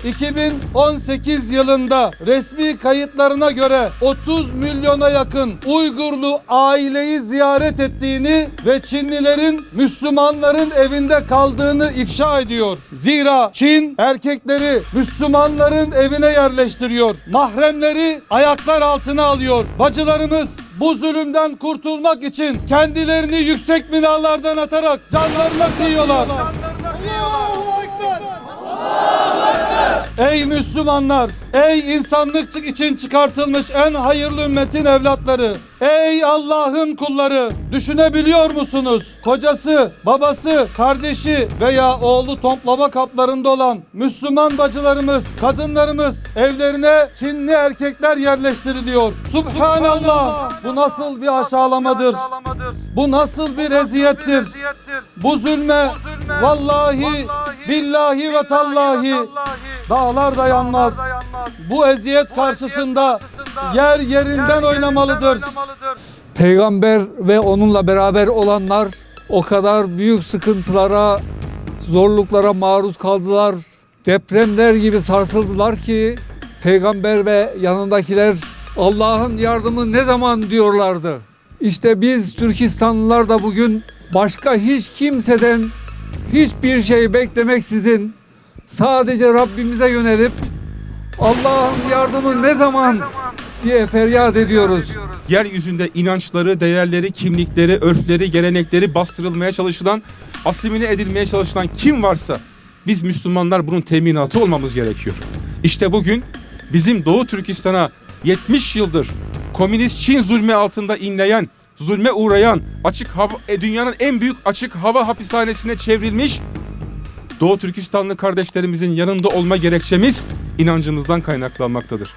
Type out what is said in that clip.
2018 yılında resmi kayıtlarına göre 30 milyona yakın Uygurlu aileyi ziyaret ettiğini ve Çinlilerin Müslümanların evinde kaldığını ifşa ediyor. Zira Çin erkekleri Müslümanların evine yerleştiriyor. Mahremleri ayaklar altına alıyor. Bacılarımız bu zulümden kurtulmak için kendilerini yüksek binalardan atarak canlarına kıyıyorlar. Allahu Ekber! Ey Müslümanlar, ey insanlık için çıkartılmış en hayırlı ümmetin evlatları, ey Allah'ın kulları, düşünebiliyor musunuz? Kocası, babası, kardeşi veya oğlu toplama kaplarında olan Müslüman bacılarımız, kadınlarımız evlerine Çinli erkekler yerleştiriliyor. Subhanallah! Bu nasıl bir aşağılamadır? Bu nasıl bir eziyettir? Bu zulme vallahi, billahi ve tallahi dağlar dayanmaz. Bu eziyet karşısında yer yerinden oynamalıdır. Peygamber ve onunla beraber olanlar o kadar büyük sıkıntılara, zorluklara maruz kaldılar. Depremler gibi sarsıldılar ki Peygamber ve yanındakiler Allah'ın yardımı ne zaman diyorlardı. İşte biz Türkistanlılar da bugün başka hiç kimseden hiçbir şey beklemeksizin sadece Rabbimize yönelip Allah'ın yardımı ne zaman diye feryat ediyoruz. Yeryüzünde inançları, değerleri, kimlikleri, örfleri, gelenekleri bastırılmaya çalışılan, asimile edilmeye çalışılan kim varsa biz Müslümanlar bunun teminatı olmamız gerekiyor. İşte bugün bizim Doğu Türkistan'a 70 yıldır komünist Çin zulmü altında inleyen, zulme uğrayan, dünyanın en büyük açık hava hapishanesine çevrilmiş Doğu Türkistanlı kardeşlerimizin yanında olma gerekçemiz inancımızdan kaynaklanmaktadır.